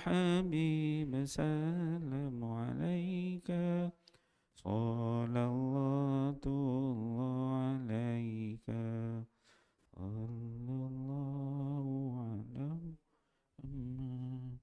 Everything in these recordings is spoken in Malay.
حبيب سلام عليك صلى الله عليك صلى الله على محمد.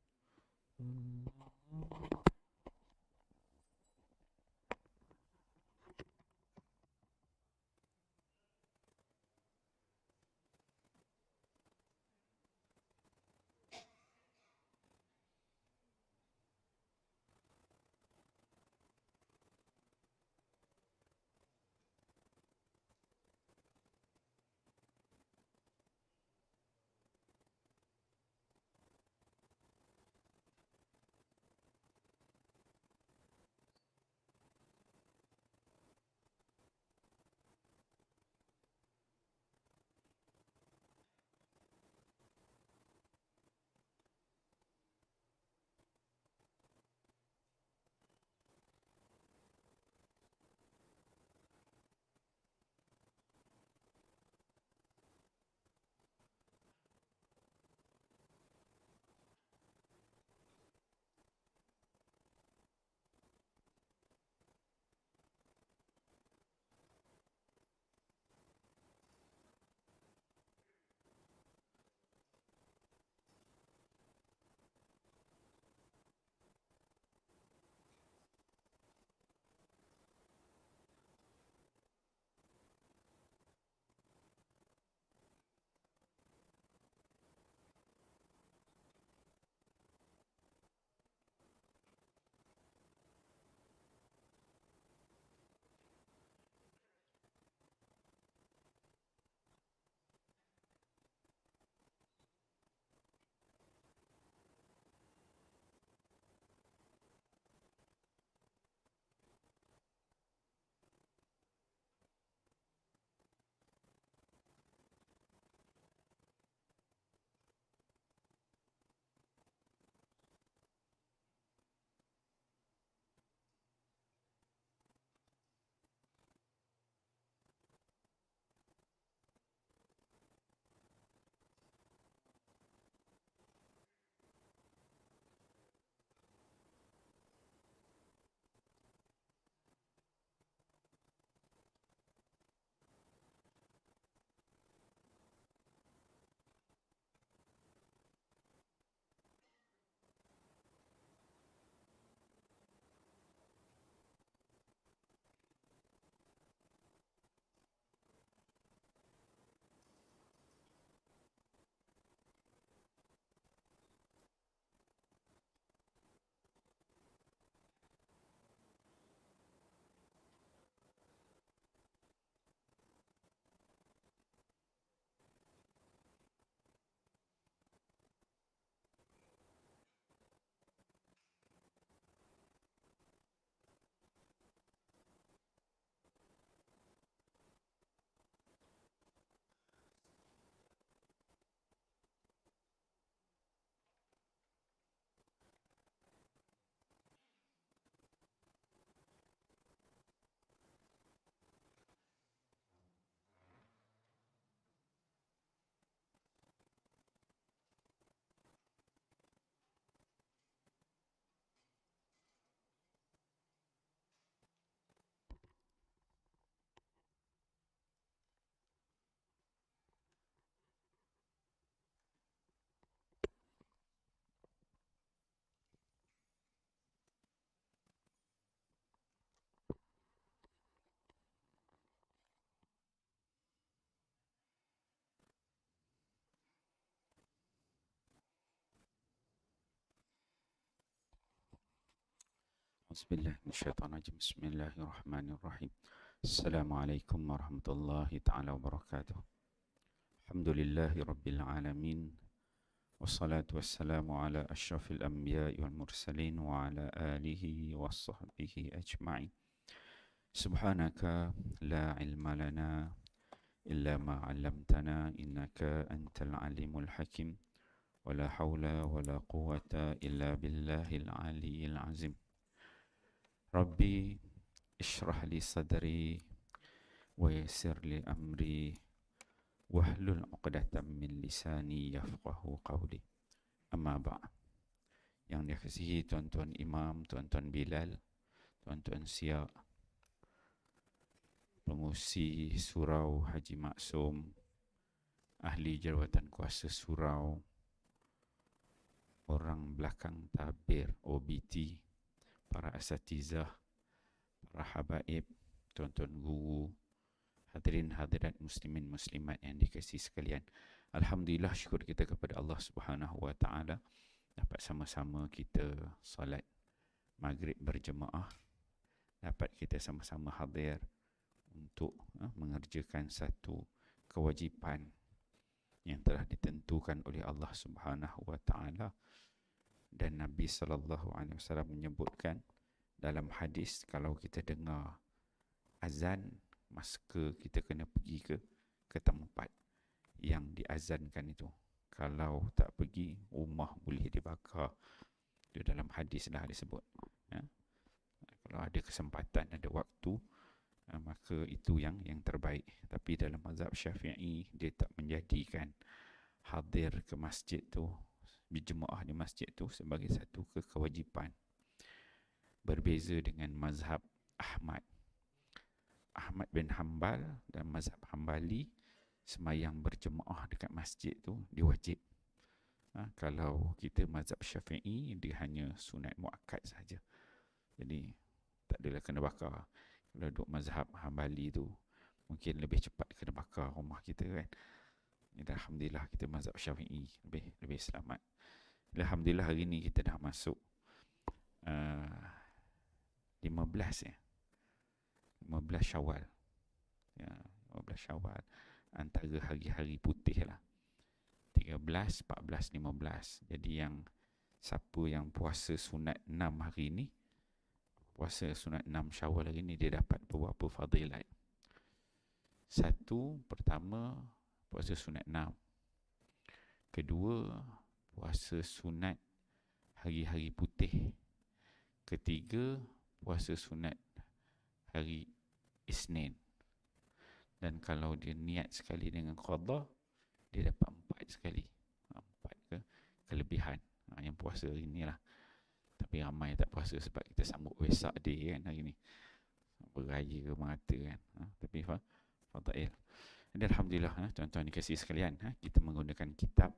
Bismillahirrahmanirrahim. Bismillahirrahmanirrahim. Assalamualaikum warahmatullahi ta'ala wabarakatuh. Alhamdulillahi rabbil alamin. Wassalatu wassalamu ala ashrafil anbiya'i wal mursalin wa ala alihi wa sahbihi ajma'in. Subhanaka la ilma lana illa ma 'allamtana innaka antal alimul hakim. Wa la hawla wa la quwwata illa billahil aliyyil azim. Rabbi ishrah li sadri wa yassir li amri wahlul 'uqdatam min lisani yafqahu qawli. Amma ba'd. Yang dikasihi tuan-tuan imam, tuan-tuan Bilal, tuan-tuan Siak, pengusi surau Haji Maksum, ahli jawatan kuasa surau, orang belakang tabir OBT, para asatizah, para habaib, tuan-tuan guru, hadirin hadirat muslimin muslimat yang dikasihi sekalian. Alhamdulillah, syukur kita kepada Allah Subhanahu wa taala dapat sama-sama kita solat maghrib berjemaah, dapat kita sama-sama hadir untuk mengerjakan satu kewajipan yang telah ditentukan oleh Allah Subhanahu wa taala. Dan Nabi sallallahu alaihi wasallam menyebutkan dalam hadis, kalau kita dengar azan, maka kita kena pergi ke tempat yang diazankan itu. Kalau tak pergi, rumah boleh dibakar. Itu dalam hadis dah disebut. Ya. Kalau ada kesempatan, ada waktu, maka itu yang terbaik. Tapi dalam mazhab Syafi'i, dia tak menjadikan hadir ke masjid tu, berjemaah di masjid tu sebagai satu kewajipan. Berbeza dengan mazhab Ahmad bin Hanbal dan mazhab Hanbali, semayang berjemaah dekat masjid tu dia wajib. Kalau kita mazhab Syafi'i, dia hanya sunat muakkad saja. Jadi tak adalah kena bakar. Kalau duduk mazhab Hanbali tu, mungkin lebih cepat kena bakar rumah kita kan. Alhamdulillah kita mazhab Syafi'i lebih selamat. Alhamdulillah hari ni kita dah masuk 15 Syawal. Ya, 15 Syawal. Antara hari-hari putih lah. 13, 14, 15. Jadi yang siapa yang puasa sunat 6 hari ni, puasa sunat 6 Syawal hari ni, dia dapat beberapa fadilat. Satu, pertama, puasa sunat 6. Kedua, puasa sunat hari-hari putih. Ketiga, puasa sunat hari Isnin. Dan kalau dia niat sekali dengan qada, dia dapat 4 sekali. 4 kelebihan. Yang puasa hari ni lah. Tapi ramai tak puasa sebab kita sambut Wesak Day kan hari ni. Beraya ke mata kan. Tapi fadail. Dan alhamdulillah, tuan-tuan dikasihi sekalian, kita menggunakan kitab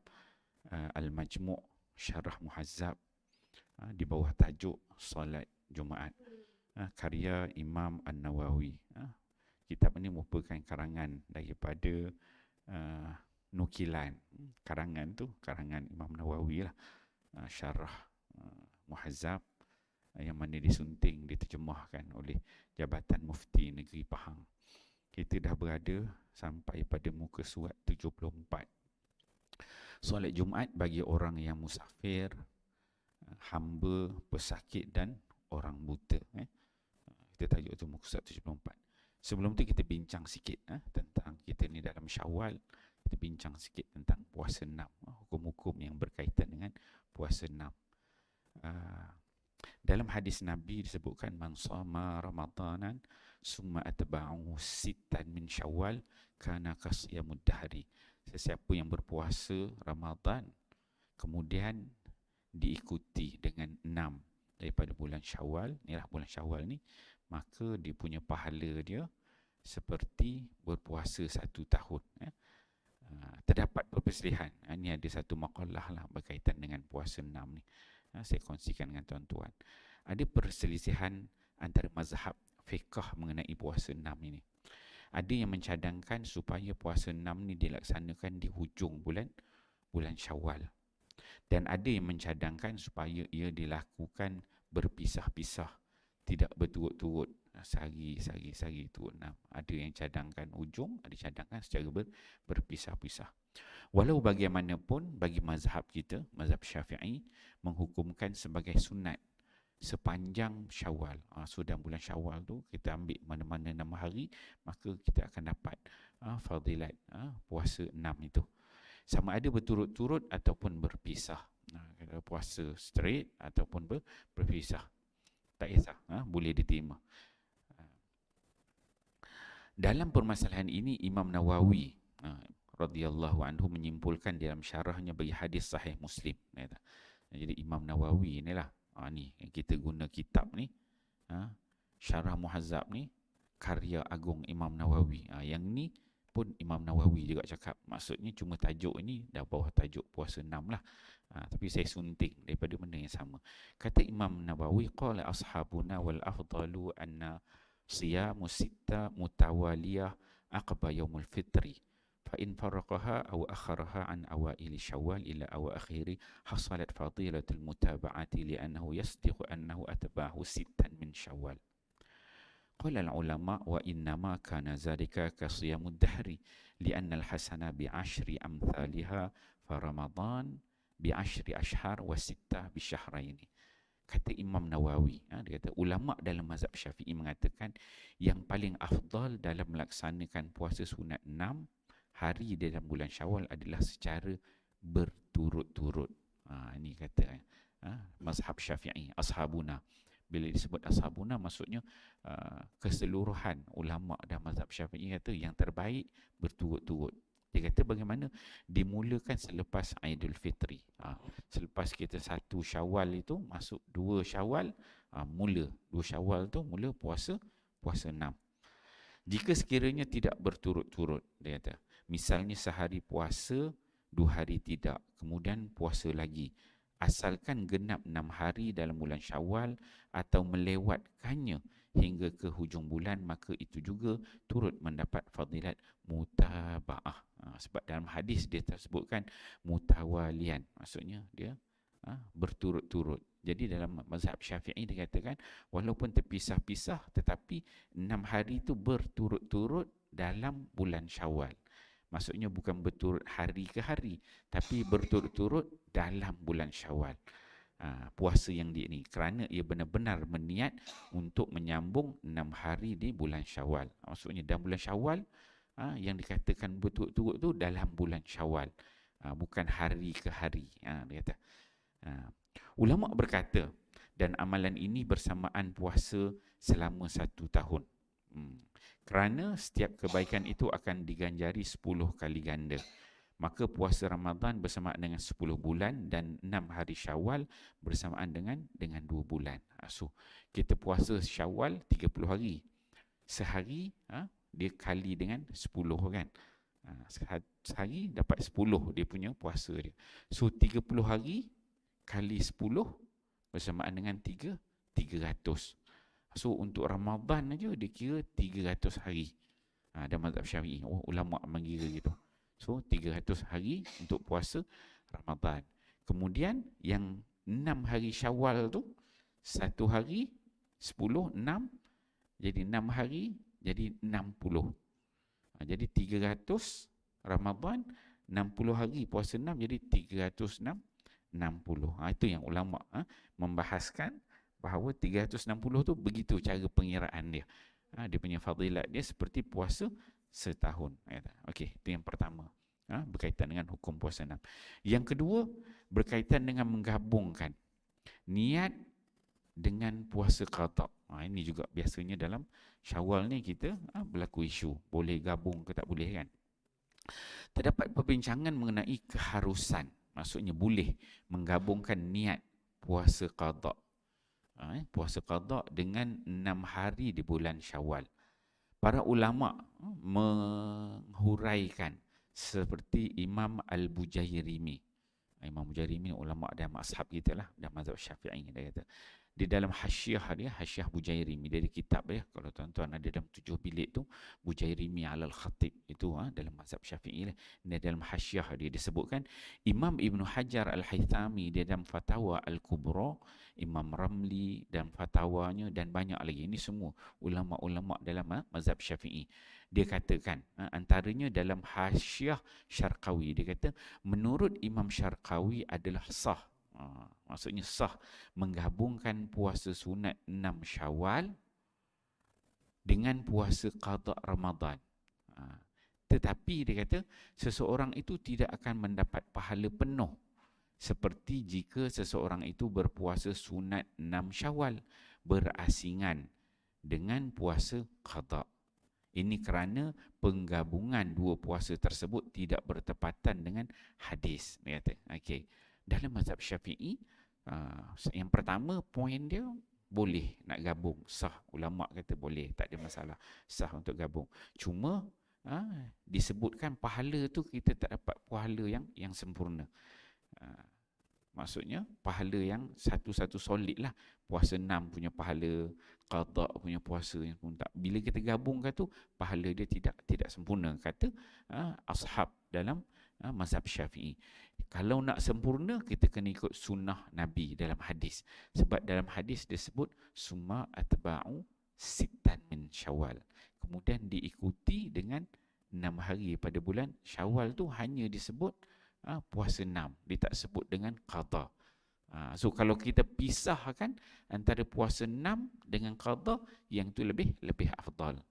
Al-Majmu' Syarah Muhazzab di bawah tajuk Salat Jumaat, karya Imam An-Nawawi. Kitab ini merupakan karangan daripada nukilan. Karangan tu, karangan Imam Nawawi lah. Syarah Muhazzab yang mana disunting, diterjemahkan oleh Jabatan Mufti Negeri Pahang. Kita dah berada sampai pada muka surat 74. Solat Jumaat bagi orang yang musafir, hamba, pesakit dan orang buta. Kita tajuk tu muka surat 74. Sebelum tu kita bincang sikit tentang kita ni dalam Syawal. Kita bincang sikit tentang puasa 6, hukum-hukum yang berkaitan dengan puasa 6. Dalam hadis Nabi disebutkan, man shama ramadanan summa atba'ahu sittan min Syawal kana kasiyamud dahri. Sesiapa yang berpuasa Ramadan kemudian diikuti dengan 6 daripada bulan Syawal, inilah bulan Syawal ni, maka dia punya pahala dia seperti berpuasa 1 tahun. Terdapat perselisihan. Ini ada satu maqalah lah berkaitan dengan puasa 6 ni. Saya kongsikan dengan tuan-tuan. Ada perselisihan antara mazhab fiqh mengenai puasa 6 ini. Ada yang mencadangkan supaya puasa 6 ni dilaksanakan di hujung bulan Syawal. Dan ada yang mencadangkan supaya ia dilakukan berpisah-pisah, tidak berturut-turut, sehari turut 6. Ada yang cadangkan hujung, ada cadangkan secara berpisah-pisah. Walau bagaimanapun, bagi mazhab kita, mazhab Syafi'i, menghukumkan sebagai sunat sepanjang Syawal. So dalam bulan Syawal tu kita ambil mana-mana 6 hari, maka kita akan dapat fadilat puasa 6 itu. Sama ada berturut-turut ataupun berpisah. Kalau puasa straight ataupun berpisah, tak kisah, boleh diterima. Dalam permasalahan ini, Imam Nawawi radhiyallahu anhu menyimpulkan dalam syarahnya bagi hadis sahih Muslim, Jadi Imam Nawawi ni lah, ni yang kita guna kitab ni, Syarah Muhazzab ni, karya agung Imam Nawawi. Yang ni pun Imam Nawawi juga cakap. Maksudnya cuma tajuk ini dah bawah tajuk puasa 6 lah. Tapi saya sunting daripada benda yang sama. Kata Imam Nawawi, qala ashabuna wal afdalu anna siyamu sitta mutawaliyah aqba yaumul fitri. Fa in faraqaha aw akharaha an awaili syawal ila awakhiri hasalat fadilatul mutaba'ati li'annahu yasdiqu annahu atba'ahu sittan min syawal. Qala al-ulama wa innama kana zalika ka siyamud dahri li'anna al-hasana bi'ashri amthaliha fa Ramadan bi'ashri ashhar wa sittah bisyahraini. Kata Imam Nawawi, dia kata ulama dalam mazhab Syafi'i mengatakan yang paling afdal dalam melaksanakan puasa sunat 6 hari dalam bulan Syawal adalah secara berturut-turut. Ini kata mazhab Syafi'i, ashabuna. Bila disebut ashabuna, maksudnya keseluruhan ulama' dan mazhab Syafi'i kata yang terbaik berturut-turut. Dia kata bagaimana? Dimulakan selepas Aidil Fitri. Selepas kita 1 Syawal itu, masuk 2 Syawal, mula 2 Syawal tu mula puasa 6. Jika sekiranya tidak berturut-turut, dia kata, misalnya sehari puasa, 2 hari tidak, kemudian puasa lagi, asalkan genap 6 hari dalam bulan Syawal atau melewatkannya hingga ke hujung bulan, maka itu juga turut mendapat fadilat mutaba'ah. Sebab dalam hadis dia tersebutkan mutawalian, maksudnya dia berturut-turut. Jadi dalam mazhab Syafi'i dikatakan walaupun terpisah-pisah tetapi 6 hari itu berturut-turut dalam bulan Syawal. Maksudnya bukan berturut hari ke hari, tapi berturut-turut dalam bulan Syawal. Puasa yang dia ni, kerana ia benar-benar berniat untuk menyambung 6 hari di bulan Syawal. Maksudnya dalam bulan Syawal, yang dikatakan berturut-turut tu dalam bulan Syawal, bukan hari ke hari. Dia kata. Ulama berkata, dan amalan ini bersamaan puasa selama 1 tahun. Kerana setiap kebaikan itu akan diganjari 10 kali ganda. Maka puasa Ramadan bersamaan dengan 10 bulan dan 6 hari Syawal bersamaan dengan 2 bulan. So, kita puasa Syawal 30 hari. Sehari dia kali dengan 10 kan. Sehari dapat 10 dia punya puasa dia. So 30 hari kali 10 bersamaan dengan 300. So untuk Ramadan aja dia kira 300 hari. Dan mazhab Syafi'i, ulama mengira gitu. So 300 hari untuk puasa Ramadan. Kemudian yang 6 hari Syawal tu, 1 hari 10, 6, jadi 6 hari jadi 60. Jadi 300 Ramadan, 60 hari puasa 6, jadi 360. Itu yang ulama membahaskan bahawa 360 tu begitu cara pengiraan dia. Dia punya fadilat dia seperti puasa setahun. Okey, itu yang pertama. Berkaitan dengan hukum puasa 6. Yang kedua, berkaitan dengan menggabungkan niat dengan puasa qada. Ini juga biasanya dalam Syawal ni kita berlaku isu, boleh gabung ke tak boleh kan. Terdapat perbincangan mengenai keharusan, maksudnya boleh menggabungkan niat puasa qada. Puasa qada dengan 6 hari di bulan Syawal. Para ulama menghuraikan seperti Imam Al-Bujairimi. Imam Bujairimi ulama dan mazhab kita lah, dan mazhab Syafi'i. Dia kata di dalam hasyiah dia, hasyiah Bujairimi dari kitab dia, kalau tuan-tuan ada dalam 7 bilik tu, Bujairimi alal Khatib itu dalam mazhab Syafi'i lah. Dalam hasyiah dia disebutkan Imam Ibn Hajar Al-Haythami dia dalam Fatwa Al-Kubra, Imam Ramli dan fatwanya, dan banyak lagi. Ini semua ulama-ulama dalam mazhab Syafi'i. Dia katakan antaranya dalam hasyiah Syarqawi, dia kata menurut Imam Syarqawi adalah sah. Maksudnya sah menggabungkan puasa sunat 6 Syawal dengan puasa qada Ramadan. Tetapi dia kata seseorang itu tidak akan mendapat pahala penuh seperti jika seseorang itu berpuasa sunat 6 Syawal berasingan dengan puasa qada. Ini kerana penggabungan dua puasa tersebut tidak bertepatan dengan hadis. Dia kata, okey. Dalam mazhab Syafi'i, Yang pertama, poin dia boleh nak gabung, sah. Ulama kata boleh, tak ada masalah, sah untuk gabung. Cuma disebutkan pahala tu kita tak dapat pahala yang sempurna. Maksudnya pahala yang satu-satu solid lah. Puasa 6 punya pahala, qada punya puasa yang pun tak. Bila kita gabungkan tu, pahala dia tidak sempurna. Kata ashab dalam mazhab Syafi'i. Kalau nak sempurna, kita kena ikut sunnah Nabi dalam hadis. Sebab dalam hadis disebut summa atba'u sitan min Syawal. Kemudian diikuti dengan 6 hari pada bulan Syawal tu hanya disebut puasa 6. Dia tak sebut dengan qada. So kalau kita pisahkan antara puasa 6 dengan qada, yang tu lebih afdal.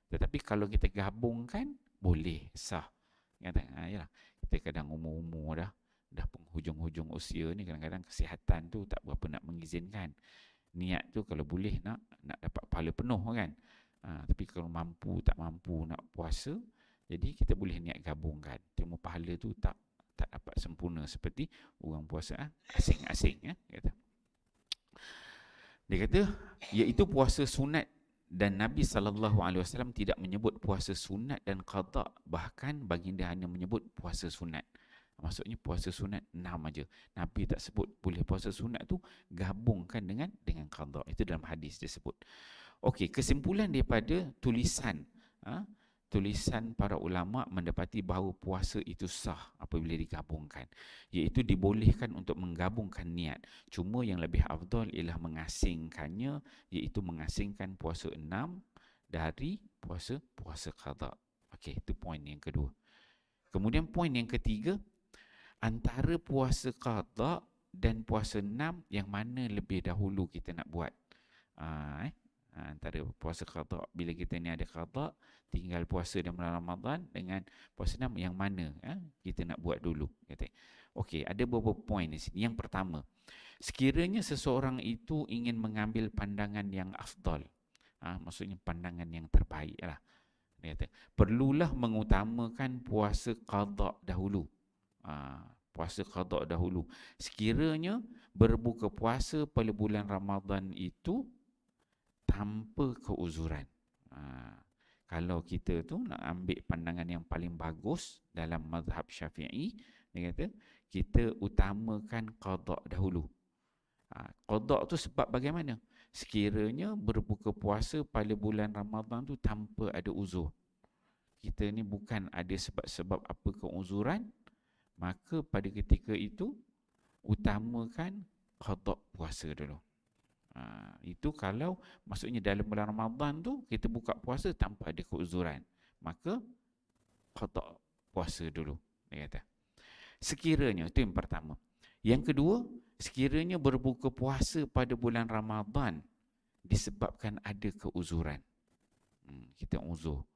Tetapi kalau kita gabungkan, boleh, sah. Yalah, kita kadang umur-umur dah penghujung-hujung usia ni, kadang-kadang kesihatan tu tak berapa nak mengizinkan. Niat tu kalau boleh nak dapat pahala penuh kan. Tapi kalau tak mampu nak puasa, jadi kita boleh niat gabungkan. Cuma pahala tu tak dapat sempurna seperti orang puasa asing-asing kata. Dia kata iaitu puasa sunat, dan Nabi SAW tidak menyebut puasa sunat dan qada, bahkan baginda hanya menyebut puasa sunat. Maksudnya puasa sunat 6 aja. Nabi tak sebut. Boleh puasa sunat tu gabungkan dengan qada. Itu dalam hadis dia sebut. Okey, kesimpulan daripada tulisan para ulama mendapati bahawa puasa itu sah apabila digabungkan, iaitu dibolehkan untuk menggabungkan niat. Cuma yang lebih afdal ialah mengasingkannya, iaitu mengasingkan puasa 6 dari puasa qada. Okey, itu poin yang kedua. Kemudian poin yang ketiga, antara puasa qada dan puasa 6, yang mana lebih dahulu kita nak buat? Antara puasa qada, bila kita ni ada qada, tinggal puasa dalam bulan Ramadan, dengan puasa 6, yang mana kita nak buat dulu? Okey, ada beberapa poin di sini. Yang pertama, sekiranya seseorang itu ingin mengambil pandangan yang afdal, maksudnya pandangan yang terbaik lah, dia kata, perlulah mengutamakan puasa qada dahulu. Puasa qada dahulu. Sekiranya berbuka puasa pada bulan Ramadan itu tanpa keuzuran. Kalau kita tu nak ambil pandangan yang paling bagus dalam mazhab Syafi'i, dia kata kita utamakan qada dahulu. Qada tu sebab bagaimana? Sekiranya berbuka puasa pada bulan Ramadan tu tanpa ada uzur, kita ni bukan ada sebab-sebab apa keuzuran, maka pada ketika itu utamakan qada puasa dulu. Itu kalau maksudnya dalam bulan Ramadan tu kita buka puasa tanpa ada keuzuran, maka qada puasa dulu, dia kata. Sekiranya, itu yang pertama. Yang kedua, sekiranya berbuka puasa pada bulan Ramadan disebabkan ada keuzuran, kita uzur,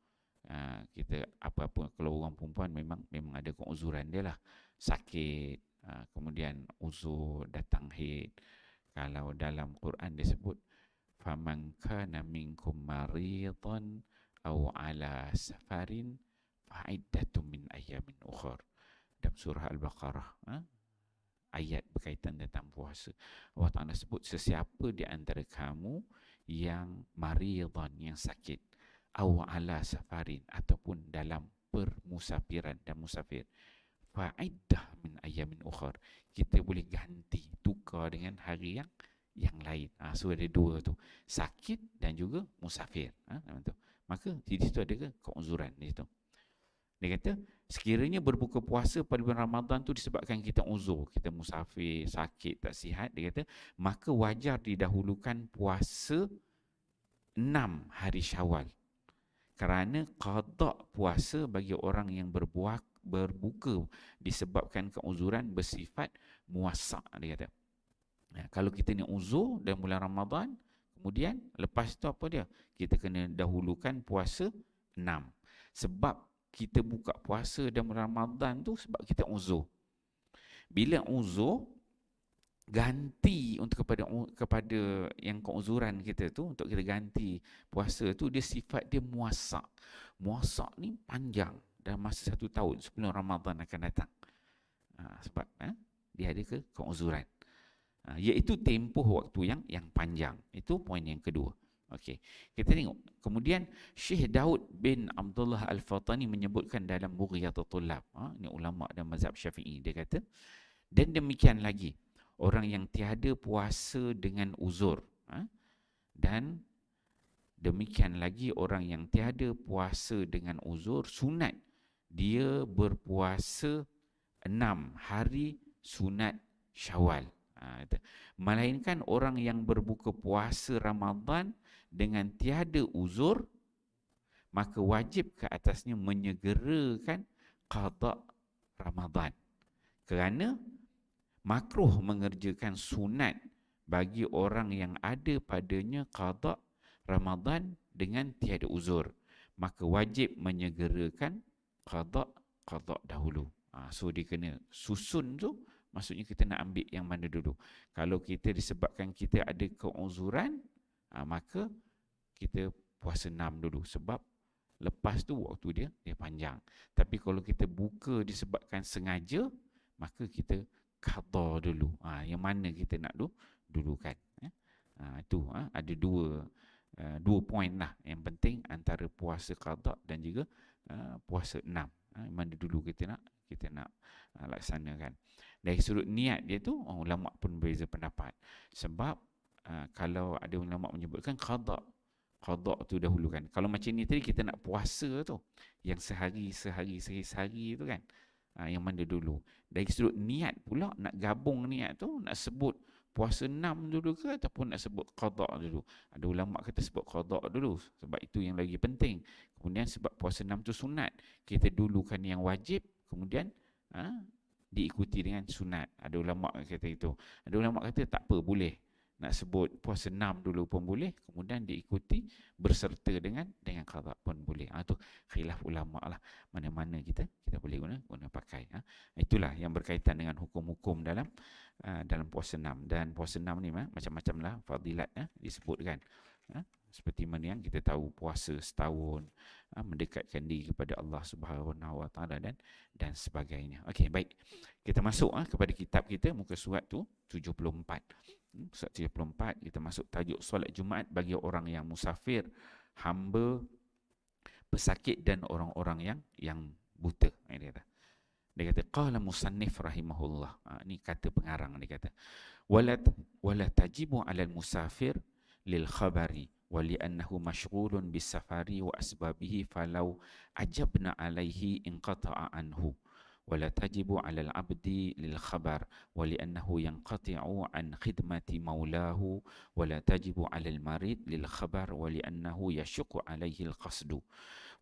kita apa-apa, kalau orang perempuan memang ada keuzuran dia lah, sakit, kemudian uzur datang haid. Kalau dalam Quran disebut faman kana minkum maridan aw ala safarin fa'iddatun min ayyamin ukhra, dalam surah Al-Baqarah, ayat berkaitan tentang puasa. Allah Ta'ala sebut sesiapa di antara kamu yang maridan, yang sakit, aw ala safarin, ataupun dalam permusafiran dan musafir, fa'iddah min ayamin ukhar, kita boleh ganti, tukar dengan hari yang lain. So ada dua tu, sakit dan juga musafir. Maka di situ ada keuzuran di situ. Dia kata sekiranya berbuka puasa pada bulan Ramadan tu disebabkan kita uzur, kita musafir, sakit, tak sihat, dia kata maka wajar didahulukan puasa 6 hari Syawal, kerana qada puasa bagi orang yang berbuka disebabkan keuzuran bersifat muwassa', dia kata. Kalau kita ni uzur dalam bulan Ramadan, kemudian lepas tu apa dia? Kita kena dahulukan puasa 6. Sebab kita buka puasa dalam bulan Ramadan tu sebab kita uzur. Bila uzur, ganti untuk kepada yang keuzuran kita tu, untuk kita ganti puasa tu, dia sifat dia muwassa'. Muwassa' ni panjang, dalam masa 1 tahun sebelum Ramadan akan datang. Sebab dia ada keuzuran. Iaitu tempoh waktu yang panjang. Itu poin yang kedua. Okey, kita tengok. Kemudian Syekh Daud bin Abdullah Al-Fatani menyebutkan dalam Bughiyatul Tullab, ini ulama dan mazhab Syafi'i, dia kata, dan demikian lagi orang yang tiada puasa dengan uzur, dan demikian lagi orang yang tiada puasa dengan uzur, sunat dia berpuasa 6 hari sunat Syawal. Melainkan orang yang berbuka puasa Ramadan dengan tiada uzur, maka wajib ke atasnya menyegerakan qada Ramadan. Kerana makruh mengerjakan sunat bagi orang yang ada padanya qada Ramadan dengan tiada uzur, maka wajib menyegerakan qada dahulu. So dia kena susun tu, maksudnya kita nak ambil yang mana dulu. Kalau kita disebabkan kita ada keuzuran, maka kita puasa 6 dulu, sebab lepas tu waktu dia panjang. Tapi kalau kita buka disebabkan sengaja, maka kita qada dulu. Yang mana kita nak dulukan. Itu ada dua poin lah yang penting antara puasa qada dan juga puasa 6. Mana dulu kita nak laksanakan. Dari sudut niat dia tu, ulama pun berbeza pendapat. Sebab kalau ada ulama menyebutkan qada tu dahulu kan. Kalau macam ni tadi kita nak puasa tu, yang sehari tu kan, yang mana dulu. Dari sudut niat pula, nak gabung niat tu, nak sebut puasa 6 dulu ke ataupun nak sebut qada dulu. Ada ulama kata sebut qada dulu, sebab itu yang lagi penting. Kemudian sebab puasa 6 tu sunat, kita dulukan yang wajib, kemudian diikuti dengan sunat. Ada ulama kata itu. Ada ulama kata tak apa, boleh. Nak sebut puasa 6 dulu pun boleh, kemudian diikuti berserta dengan qada pun boleh. Itu khilaf ulama lah, mana-mana kita boleh guna pakai. Itulah yang berkaitan dengan hukum-hukum dalam puasa 6. Dan puasa 6 ni macam-macam lah fadilat disebutkan. Seperti mana yang kita tahu, puasa setahun, mendekatkan diri kepada Allah Subhanahu Wa Taala dan sebagainya. Okey, baik. Kita masuk kepada kitab kita, muka surat tu 74. Surat 74, kita masuk tajuk solat Jumaat bagi orang yang musafir, hamba, pesakit dan orang-orang yang buta. Dia kata qala musannif rahimahullah. Ini kata pengarang, dia kata wala tajibu 'alal musafir lil khabari wa li'annahu mashghulun bis safari wa asbabihi falau ajabna alaihi inqata'a anhu wala tajibu 'alal 'abdi lil khabar wa li'annahu yanqati'u an khidmati maulahu wala tajibu 'alal marid lil khabar wa li'annahu yashqu alaihi al qasdu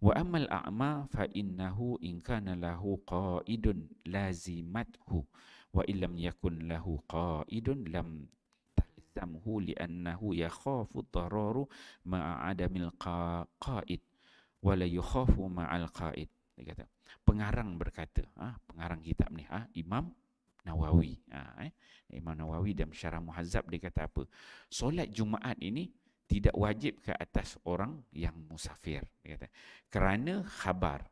wa ammal a'ma fa innahu in kana lahu qa'idun lazimathu wa illam yakun lahu qa'idun lam talzamhu li'annahu yakhafu ad-dararu ma'a adamil qa'id wa la yukhafu ma'al qa'id. Dia kata, pengarang berkata, pengarang kitab ni, Imam Nawawi. Imam Nawawi dalam Syarah Muhazzab dia kata apa? Solat Jumaat ini tidak wajib ke atas orang yang musafir. Dia kata, kerana khabar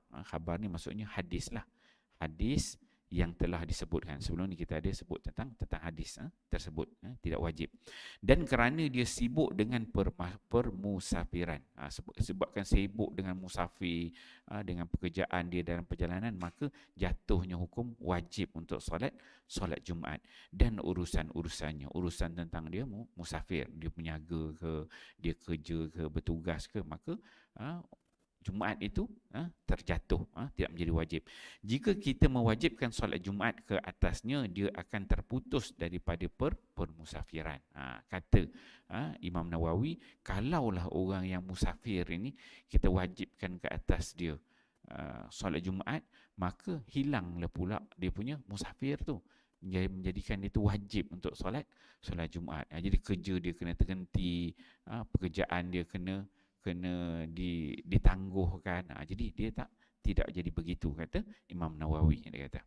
ni maksudnya hadis lah. Hadis yang telah disebutkan. Sebelum ni kita ada sebut tentang hadis tersebut. Tidak wajib. Dan kerana dia sibuk dengan permusafiran. Sebabkan sibuk dengan musafir, dengan pekerjaan dia dalam perjalanan, maka jatuhnya hukum wajib untuk solat Jumaat. Dan urusan-urusannya, urusan tentang dia musafir, dia penyaga ke, dia kerja ke, bertugas ke, maka Jumaat itu terjatuh, tidak menjadi wajib. Jika kita mewajibkan solat Jumaat ke atasnya, dia akan terputus daripada permusafiran. Kata Imam Nawawi, kalaulah orang yang musafir ini kita wajibkan ke atas dia solat Jumaat, maka hilanglah pula dia punya musafir tu, menjadikan dia tu wajib untuk solat Jumaat. Jadi kerja dia kena terhenti, pekerjaan dia kena ditangguhkan. Jadi dia tidak jadi begitu, kata Imam Nawawi. Dia kata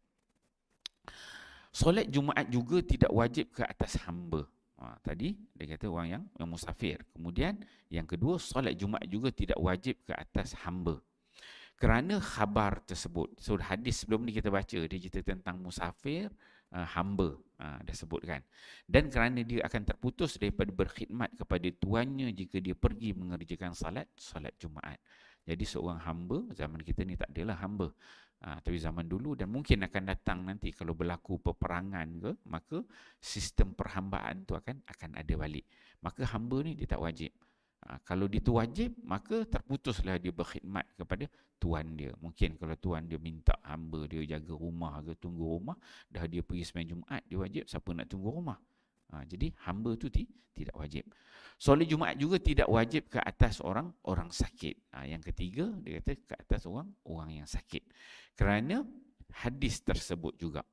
solat Jumaat juga tidak wajib ke atas hamba. Tadi dia kata orang yang musafir. Kemudian yang kedua, solat Jumaat juga tidak wajib ke atas hamba. Kerana khabar tersebut. So hadis sebelum ni kita baca, dia cerita tentang musafir, hamba, dah sebutkan. Dan kerana dia akan terputus daripada berkhidmat kepada tuannya jika dia pergi mengerjakan solat Jumaat. Jadi seorang hamba, zaman kita ni tak adalah hamba. Tapi zaman dulu dan mungkin akan datang nanti kalau berlaku peperangan ke, maka sistem perhambaan tu akan ada balik. Maka hamba ni dia tak wajib. Kalau dia tu wajib, maka terputuslah dia berkhidmat kepada tuan dia. Mungkin kalau tuan dia minta hamba dia jaga rumah ke tunggu rumah, dah dia pergi sembahyang Jumaat, dia wajib, siapa nak tunggu rumah? Jadi hamba tu tidak wajib. Solat Jumaat juga tidak wajib ke atas orang sakit. Yang ketiga, dia kata ke atas orang yang sakit. Kerana hadis tersebut juga.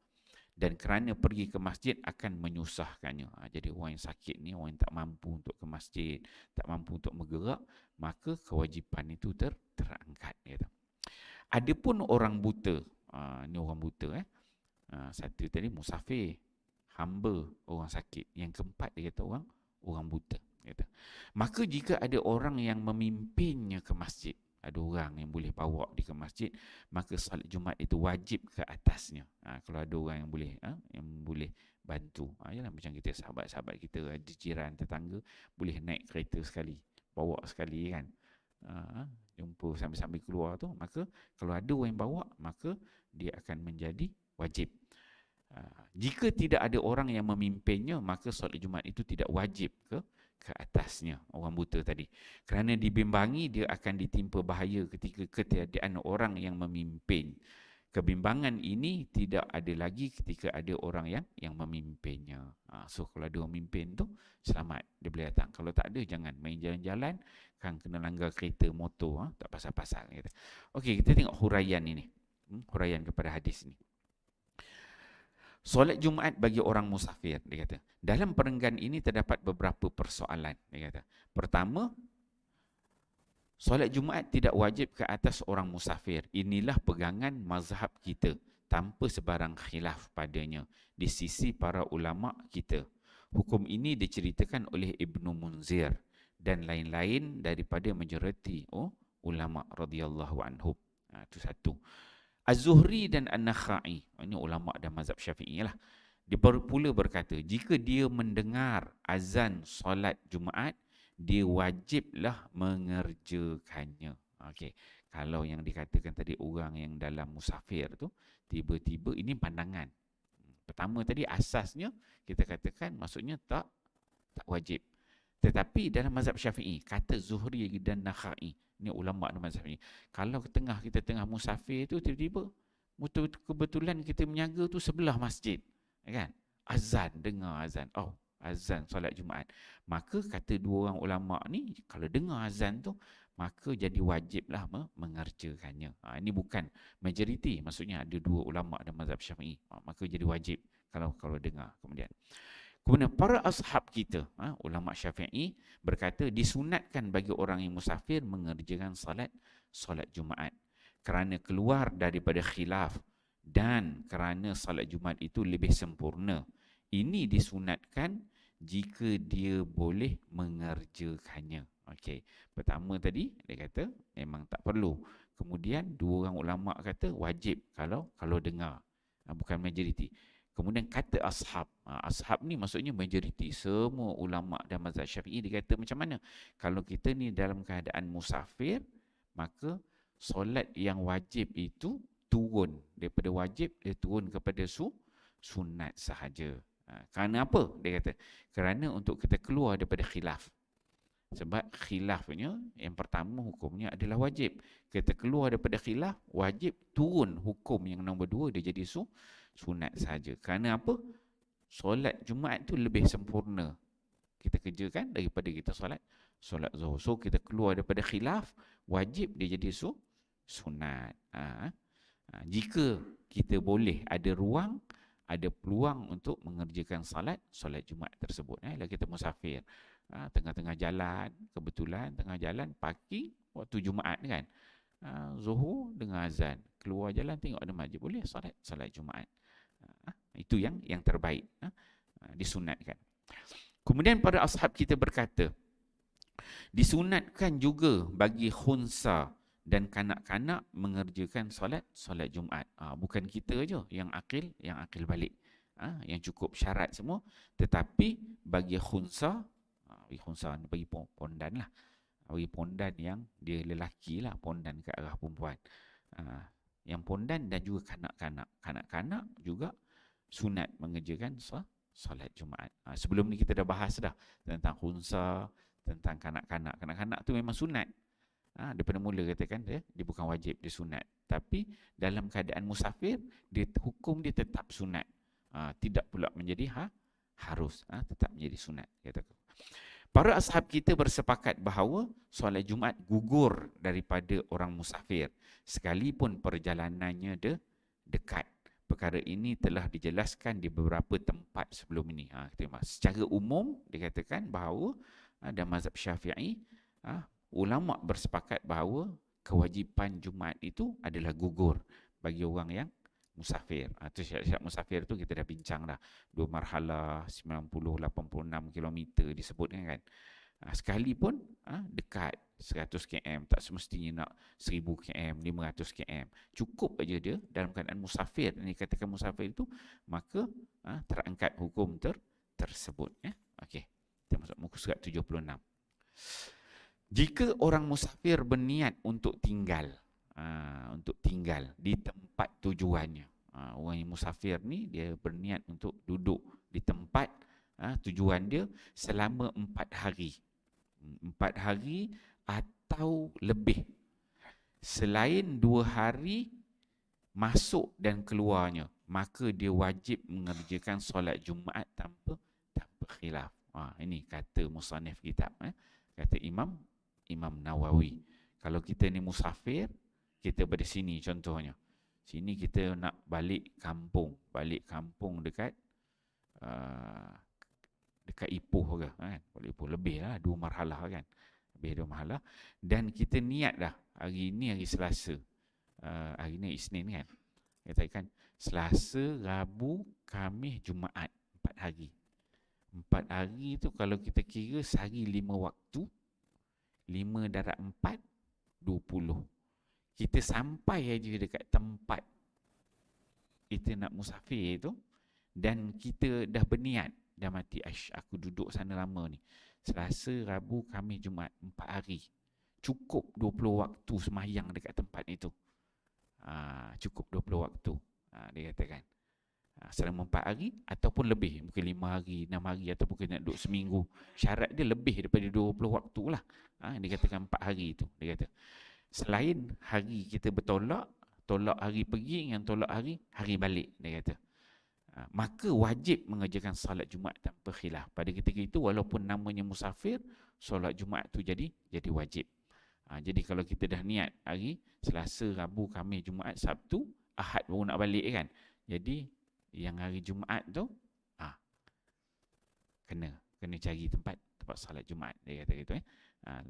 Dan kerana pergi ke masjid akan menyusahkannya. Jadi orang yang sakit ni, orang yang tak mampu untuk ke masjid, tak mampu untuk bergerak, maka kewajipan itu terangkat. Gitu. Adapun orang buta, ni orang buta. Satu tadi musafir, hamba, orang sakit. Yang keempat dia kata orang buta. Gitu. Maka jika ada orang yang memimpinnya ke masjid, ada orang yang boleh bawa dia ke masjid, maka solat Jumaat itu wajib ke atasnya. Kalau ada orang yang boleh bantu. Yalah, macam kita sahabat-sahabat kita, jiran, tetangga, boleh naik kereta sekali, bawa sekali kan. Jumpa sambil-sambil keluar tu, maka kalau ada orang yang bawa, maka dia akan menjadi wajib. Jika tidak ada orang yang memimpinnya, maka solat Jumaat itu tidak wajib ke atasnya, orang buta tadi. Kerana dibimbangi, dia akan ditimpa bahaya ketika ketiadaan orang yang memimpin. Kebimbangan ini tidak ada lagi ketika ada orang yang memimpinnya. So kalau ada orang memimpin tu, selamat, dia boleh datang. Kalau tak ada, jangan main jalan-jalan, kan kena langgar kereta, motor, tak pasal-pasal. Okey, kita tengok huraian ini. Huraian kepada hadis ni. Solat Jumaat bagi orang musafir, dia kata. Dalam perenggan ini terdapat beberapa persoalan, dia kata. Pertama, solat Jumaat tidak wajib ke atas orang musafir. Inilah pegangan mazhab kita tanpa sebarang khilaf padanya di sisi para ulama kita. Hukum ini diceritakan oleh Ibnu Munzir dan lain-lain daripada majoriti ulama radhiyallahu anhum. Itu satu. Az-Zuhri dan An-Nakhai, ini ulama dan mazhab Syafi'i lah. Dia pula berkata, jika dia mendengar azan solat Jumaat, dia wajiblah mengerjakannya. Okey, kalau yang dikatakan tadi orang yang dalam musafir tu, tiba-tiba ini pandangan. Pertama tadi asasnya kita katakan maksudnya tak wajib. Tetapi dalam mazhab Syafi'i, kata Zuhri dan Nakhai, ni ulama dalam mazhab ni, kalau kita tengah musafir tu, tiba-tiba kebetulan kita menjaga tu sebelah masjid, kan? Azan, dengar azan. Oh, azan solat Jumaat. Maka kata dua orang ulama ni, kalau dengar azan tu, maka jadi wajiblah mengerjakannya. Ini bukan majoriti, maksudnya ada dua ulama dalam mazhab Syafi'i. Maka jadi wajib kalau dengar. Kemudian para ashab kita, ulama Syafi'i, berkata disunatkan bagi orang yang musafir mengerjakan solat Jumaat kerana keluar daripada khilaf dan kerana solat Jumaat itu lebih sempurna. Ini disunatkan jika dia boleh mengerjakannya. Okey, pertama tadi dia kata memang tak perlu. Kemudian dua orang ulama kata wajib kalau dengar, bukan majoriti. Kemudian kata ashab. Ashab ni maksudnya majoriti. Semua ulama dan mazhab Syafi'i dia kata macam mana? Kalau kita ni dalam keadaan musafir, maka solat yang wajib itu turun. Daripada wajib, dia turun kepada sunat sahaja. Kerana apa? Dia kata, kerana untuk kita keluar daripada khilaf. Sebab khilafnya, yang pertama hukumnya adalah wajib. Kita keluar daripada khilaf, wajib turun hukum yang nombor dua, dia jadi sunat saja. Kerana apa? Solat Jumaat tu lebih sempurna kita kerjakan daripada kita solat Zuhur. So kita keluar daripada khilaf, wajib dia jadi sunat. Jika kita boleh, ada ruang, ada peluang untuk mengerjakan solat Jumaat tersebut. Kalau kita musafir, tengah-tengah jalan, kebetulan tengah jalan pagi waktu Jumaat kan, Zuhur dengan azan, keluar jalan tengok ada masjid, boleh solat Jumaat. Itu yang terbaik, disunatkan. Kemudian para ashab kita berkata, disunatkan juga bagi khunsa dan kanak-kanak mengerjakan solat Jumaat. Bukan kita je yang akil balik. yang cukup syarat semua. Tetapi bagi khunsa, bagi pondan lah, bagi pondan yang dia lelaki lah, pondan ke arah perempuan, yang pondan dan juga kanak-kanak juga sunat mengerjakan solat Jumaat. Sebelum ni kita dah bahas dah tentang khunsa, tentang kanak-kanak. Kanak-kanak tu memang sunat. Daripada mula katakan dia bukan wajib, dia sunat. Tapi dalam keadaan musafir, hukum dia tetap sunat. Tidak pula menjadi harus, tetap menjadi sunat. Katakan. Para ashab kita bersepakat bahawa solat Jumaat gugur daripada orang musafir sekalipun perjalanannya dekat. Perkara ini telah dijelaskan di beberapa tempat sebelum ini. Secara umum dikatakan bahawa dalam mazhab Syafi'i, ulama bersepakat bahawa kewajipan Jumaat itu adalah gugur bagi orang yang musafir. Tu syarat-syarat musafir tu kita dah bincang dah. 2 marhalah, 90-86 km disebutkan kan. Sekalipun dekat 100 km, tak semestinya nak 1000 km, 500 km. Cukup aja dia dalam keadaan musafir. Ini katakan musafir itu, maka terangkat hukum tersebut. Okey. Kita masuk muka surat 76. Jika orang musafir berniat untuk tinggal di tempat tujuannya. Orang yang musafir ni dia berniat untuk duduk di tempat tujuan dia selama 4 hari. 4 hari atau lebih. Selain 2 hari masuk dan keluarnya, maka dia wajib mengerjakan solat Jumaat tanpa khilaf. Ini kata musannif kitab, kata Imam Nawawi. Kalau kita ni musafir, kita pada sini contohnya. Sini kita nak balik kampung dekat Ipoh ke, kan? Balik Ipoh lebih lah 2 marhalah kan. Lebih 2 marhalah, dan kita niat dah hari ni hari Selasa. Hari ni Isnin kan. Katakan Selasa, Rabu, Khamis, Jumaat, 4 hari. 4 hari tu kalau kita kira sehari 5 waktu, 5 darab 4, 20. Kita sampai aja dekat tempat kita nak musafir tu, dan kita dah berniat, dah mati, aku duduk sana lama ni. Selasa, Rabu, Khamis, Jumaat, 4 hari. Cukup 20 waktu semayang dekat tempat itu. Cukup 20 waktu. Dia katakan. Selama 4 hari ataupun lebih. Mungkin 5 hari, 6 hari ataupun kita nak duduk seminggu. Syarat dia lebih daripada 20 waktu lah. Dia katakan 4 hari itu. Dia kata. Selain hari kita bertolak, tolak hari pergi dengan tolak hari balik. Dia kata. Maka wajib mengerjakan salat Jumaat tanpa khilaf. Pada ketika itu walaupun namanya musafir, solat Jumaat tu jadi wajib. Jadi kalau kita dah niat hari Selasa, Rabu, Khamis, Jumaat, Sabtu, Ahad baru nak balik kan. Jadi yang hari Jumaat tu kena cari tempat salat Jumaat. Dia kata gitu.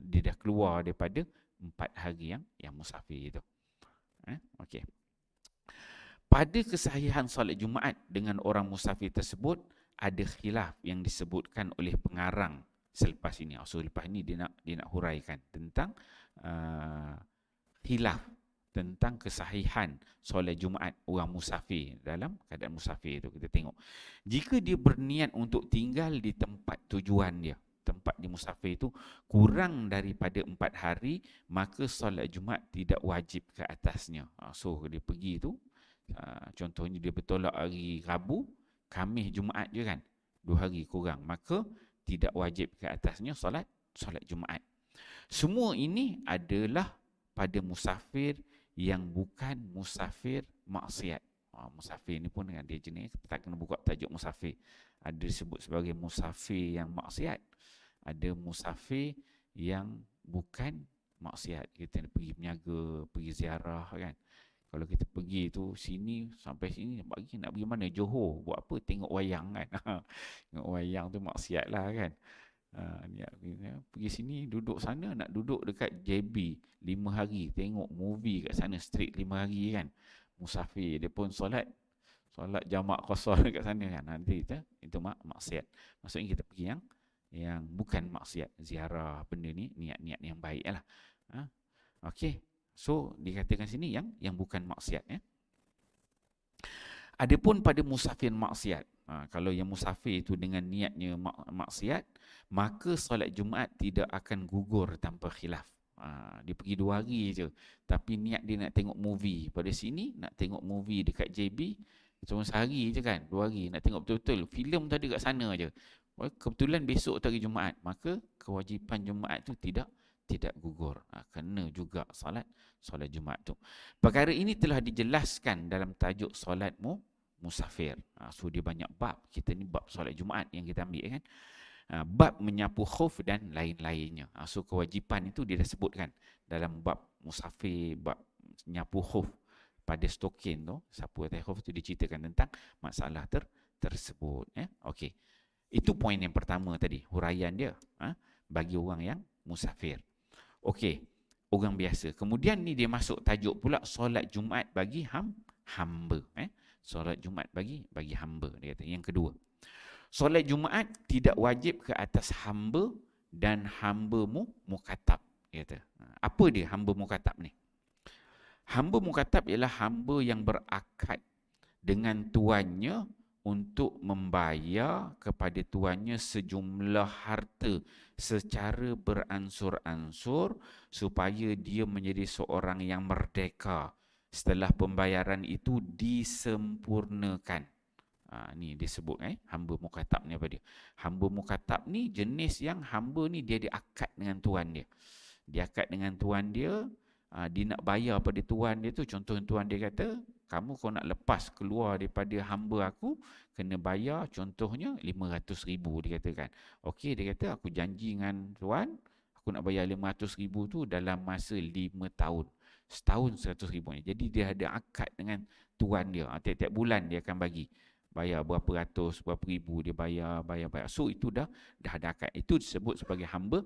Dia dah keluar daripada 4 hari yang musafir itu. Okey. Pada kesahihan solat Jumaat dengan orang musafir tersebut, ada khilaf yang disebutkan oleh pengarang selepas ini. Selepas ini dia nak huraikan tentang khilaf tentang kesahihan solat Jumaat orang musafir. Dalam keadaan musafir itu kita tengok. Jika dia berniat untuk tinggal di tempat tujuan dia, tempat di musafir itu kurang daripada 4 hari, maka solat Jumaat tidak wajib ke atasnya. So dia pergi itu, contohnya dia bertolak hari Rabu, Khamis, Jumaat je kan, 2 hari kurang, maka tidak wajib ke atasnya solat Jumaat. Semua ini adalah pada musafir yang bukan musafir maksiat. Musafir ni pun dengan dia jenis, kita tak kena buka tajuk musafir. Ada disebut sebagai musafir yang maksiat, ada musafir yang bukan maksiat. Kita pergi berniaga, pergi ziarah kan. Kalau kita pergi tu sini sampai sini nak pergi mana? Johor. Buat apa? Tengok wayang kan. Tengok wayang tu maksiat lah kan. Pergi sini, duduk sana, nak duduk dekat JB 5 hari, tengok movie kat sana straight 5 hari kan. Musafir dia pun solat jamak qasar dekat sana kan. Nanti itu maksiat. Maksudnya kita pergi yang bukan maksiat, ziarah benda ni, niat-niat yang baik lah. Okey. So dikatakan sini yang bukan maksiat. Adapun pada musafir maksiat, Kalau yang musafir itu dengan niatnya maksiat, maka solat Jumaat tidak akan gugur tanpa khilaf. Dia pergi 2 hari je, tapi niat dia nak tengok movie pada sini, nak tengok movie dekat JB, cuma sehari je kan, 2 hari, nak tengok betul-betul filem tadi kat sana je. Kebetulan besok tu hari Jumaat, maka kewajipan Jumaat tu tidak gugur. Kena juga solat Jumaat tu. Perkara ini telah dijelaskan dalam tajuk solat musafir. So dia banyak bab. Kita ni bab solat Jumaat yang kita ambil kan. Bab menyapu khuf dan lain-lainnya. So kewajipan itu dia dah sebutkan dalam bab musafir, bab nyapu khuf pada stokin tu, sapu atas khuf tu diceritakan tentang masalah tersebut. Okey. Itu poin yang pertama tadi, huraian dia bagi orang yang musafir. Okey, orang biasa. Kemudian ni dia masuk tajuk pula solat Jumaat bagi hamba. Solat Jumaat bagi hamba, dia kata. Yang kedua, solat Jumaat tidak wajib ke atas hamba dan hamba mukatab. Dia kata. Apa dia hamba mukatab ni? Hamba mukatab ialah hamba yang berakad dengan tuannya untuk membayar kepada tuannya sejumlah harta secara beransur-ansur supaya dia menjadi seorang yang merdeka setelah pembayaran itu disempurnakan. Ni disebut hamba mukatab ni apa dia? Hamba mukatab ni jenis yang hamba ni dia diakad dengan tuan dia. Dia akad dengan tuan dia, dia nak bayar pada tuan dia tu. Contoh tuan dia kata, kamu kau nak lepas keluar daripada hamba aku, kena bayar contohnya 500,000 dia katakan. Okey, dia kata aku janji dengan tuan, aku nak bayar 500,000 tu dalam masa 5 tahun. Setahun 100,000 ni. Jadi dia ada akad dengan tuan dia. Tiap-tiap bulan dia akan bagi. Bayar berapa ratus, berapa ribu dia bayar. So itu dah ada akad. Itu disebut sebagai hamba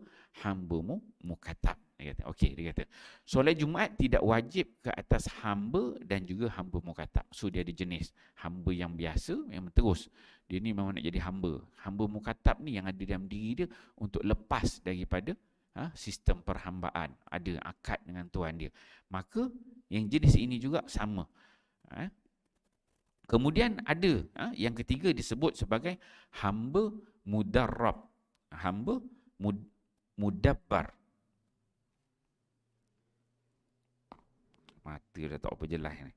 mukatab. Dia kata, okey, dia kata, solat Jumaat tidak wajib ke atas hamba dan juga hamba mukatab. So dia ada jenis hamba yang biasa, yang terus dia ni memang nak jadi hamba. Hamba mukatab ni yang ada dalam diri dia untuk lepas daripada sistem perhambaan, ada akad dengan tuan dia. Maka yang jenis ini juga sama. Kemudian ada yang ketiga disebut sebagai hamba mudarrab, hamba mudabbar. Mata dah tak apa jelas ni.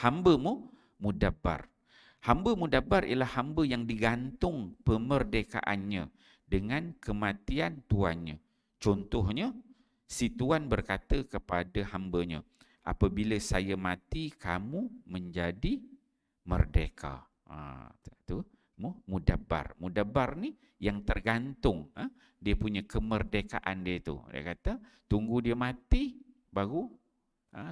Hamba mudabbar. Hamba mudabbar ialah hamba yang digantung pemerdekaannya dengan kematian tuannya. Contohnya, si tuan berkata kepada hambanya, apabila saya mati, kamu menjadi merdeka. Itu mudabbar. Mudabbar ni yang tergantung. Dia punya kemerdekaan dia tu. Dia kata, tunggu dia mati, baru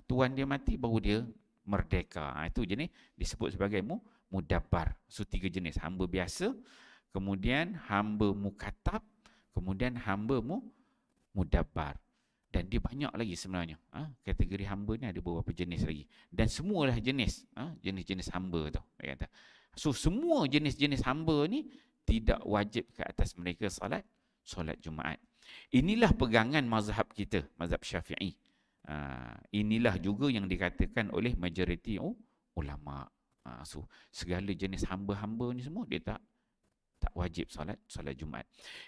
tuan dia mati, baru dia merdeka. Itu jenis disebut sebagai mudabbar. So 3 jenis. Hamba biasa, kemudian hamba mukatab, kemudian hamba mudabbar. Dan dia banyak lagi sebenarnya. Kategori hamba ni ada beberapa jenis lagi. Dan semualah jenis. Jenis-jenis hamba tu. So semua jenis-jenis hamba ni tidak wajib ke atas mereka solat Jumaat. Inilah pegangan mazhab kita, mazhab Syafi'i. Inilah juga yang dikatakan oleh majoriti ulama. So segala jenis hamba-hamba ni semua dia tak wajib solat Jumaat.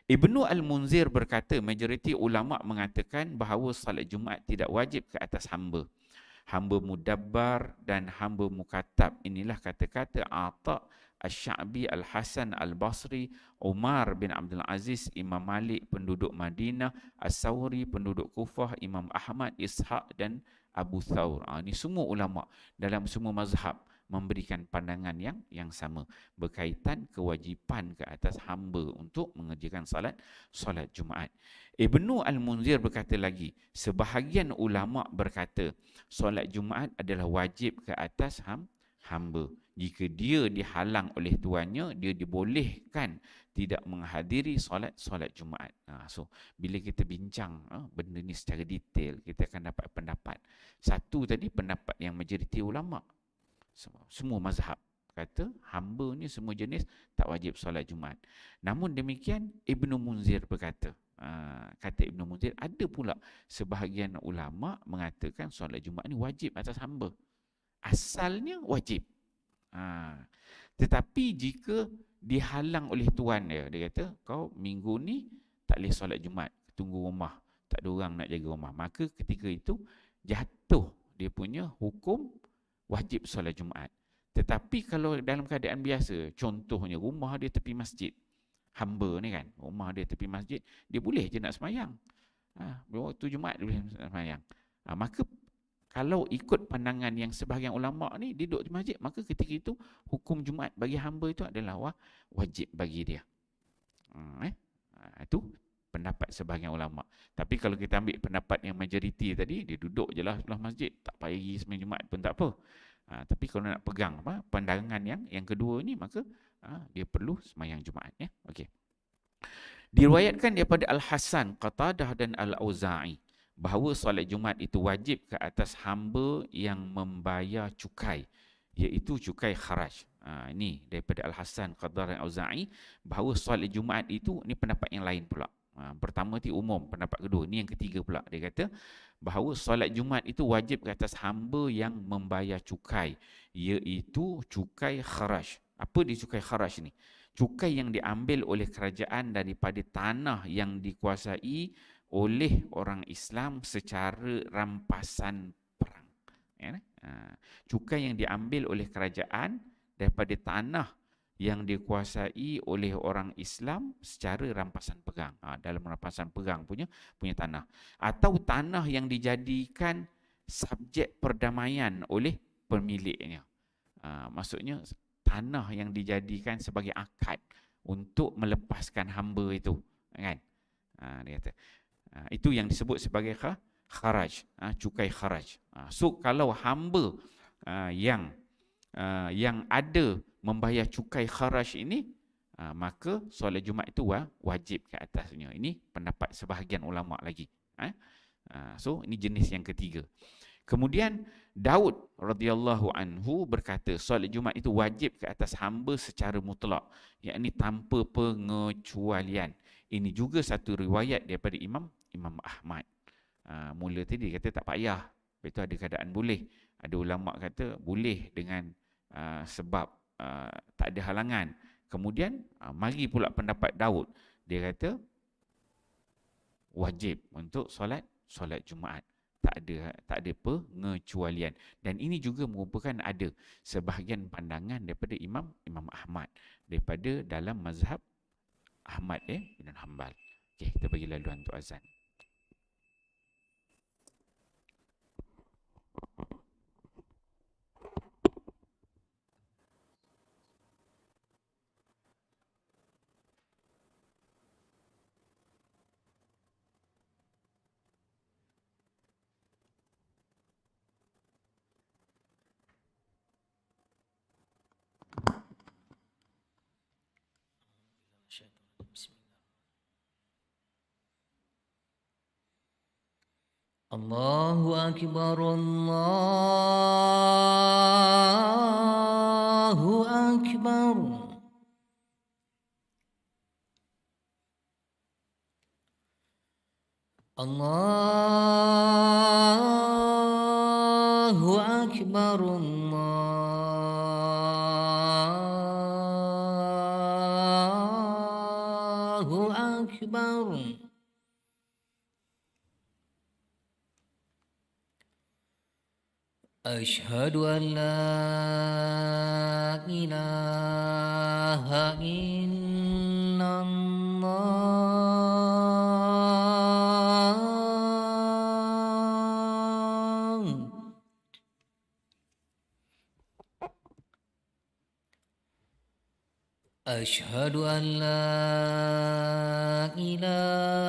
Ibnu Al-Munzir berkata, majoriti ulama mengatakan bahawa solat Jumaat tidak wajib ke atas hamba. Hamba mudabbar dan hamba mukatab. Inilah kata-kata Ata, Asy-Sya'bi, Al-Hasan, Al-Basri, Umar bin Abdul Aziz, Imam Malik penduduk Madinah, As-Sawri penduduk Kufah, Imam Ahmad, Ishaq dan Abu Thawr. Ini semua ulama dalam semua mazhab memberikan pandangan yang sama berkaitan kewajipan ke atas hamba untuk mengerjakan solat Jumaat. Ibnu Al-Munzir berkata lagi, sebahagian ulama berkata solat Jumaat adalah wajib ke atas hamba. Jika dia dihalang oleh tuannya, dia dibolehkan tidak menghadiri solat Jumaat. So bila kita bincang benda ni secara detail, kita akan dapat pendapat. Satu tadi pendapat yang majoriti ulama, semua mazhab kata hamba ni semua jenis tak wajib solat Jumaat. Namun demikian Ibnu Munzir berkata, kata Ibnu Munzir, ada pula sebahagian ulama mengatakan solat Jumaat ni wajib atas hamba. Asalnya wajib. Tetapi jika dihalang oleh tuan dia kata kau minggu ni tak boleh solat Jumaat, tunggu rumah, tak ada orang nak jaga rumah, maka ketika itu jatuh dia punya hukum wajib solat Jumaat. Tetapi kalau dalam keadaan biasa, contohnya rumah dia tepi masjid, hamba ni kan, rumah dia tepi masjid, dia boleh je nak semayang. Waktu Jumaat dia boleh semayang. Maka kalau ikut pandangan yang sebahagian ulama ni, dia duduk di masjid, maka ketika itu hukum Jumaat bagi hamba itu adalah wajib bagi dia. Itu pendapat sebahagian ulama. Tapi kalau kita ambil pendapat yang majoriti tadi, dia duduk je lah sebelah masjid, tak payah pergi sembahyang Jumaat pun tak apa. Tapi kalau nak pegang pandangan yang kedua ni, maka dia perlu sembahyang Jumaat. Okey. Diriwayatkan daripada Al-Hasan, Qatadah dan Al-Auza'i bahawa solat Jumaat itu wajib ke atas hamba yang membayar cukai, iaitu cukai kharaj. Ini daripada Al-Hasan, Qatadah dan Al-Auza'i bahawa solat Jumaat itu, ni pendapat yang lain pula. Pertama itu umum, pendapat kedua, ni yang ketiga pula. Dia kata bahawa solat Jumaat itu wajib ke atas hamba yang membayar cukai, iaitu cukai kharaj. Apa dia cukai kharaj ni? Cukai yang diambil oleh kerajaan daripada tanah yang dikuasai oleh orang Islam secara rampasan perang. Cukai yang diambil oleh kerajaan daripada tanah yang dikuasai oleh orang Islam secara rampasan pegang. Dalam rampasan pegang punya tanah. Atau tanah yang dijadikan subjek perdamaian oleh pemiliknya. Maksudnya tanah yang dijadikan sebagai akad untuk melepaskan hamba itu, kan? Dia kata itu yang disebut sebagai kharaj, cukai kharaj. So kalau hamba yang ada membayar cukai kharaj ini, maka solat Jumaat itu wajib ke atasnya. Ini pendapat sebahagian ulama lagi. So ini jenis yang ketiga. Kemudian Daud radhiyallahu anhu berkata solat Jumaat itu wajib ke atas hamba secara mutlak, yakni tanpa pengecualian. Ini juga satu riwayat daripada Imam Ahmad. Mula tadi dia kata tak payah, lepas itu ada keadaan boleh. Ada ulama kata boleh dengan sebab tak ada halangan. Kemudian mari pula pendapat Daud, dia kata wajib untuk solat Jumaat. Tak ada pengecualian. Dan ini juga merupakan ada sebahagian pandangan daripada Imam Ahmad, daripada dalam mazhab Ahmad bin Hanbal. Okey, kita bagi laluan untuk azan. Allahu Akbar, Allahu Akbar. Allahu Akbar, Allahu Akbar. أشهد أن لا إله إلا الله. أشهد أن لا إله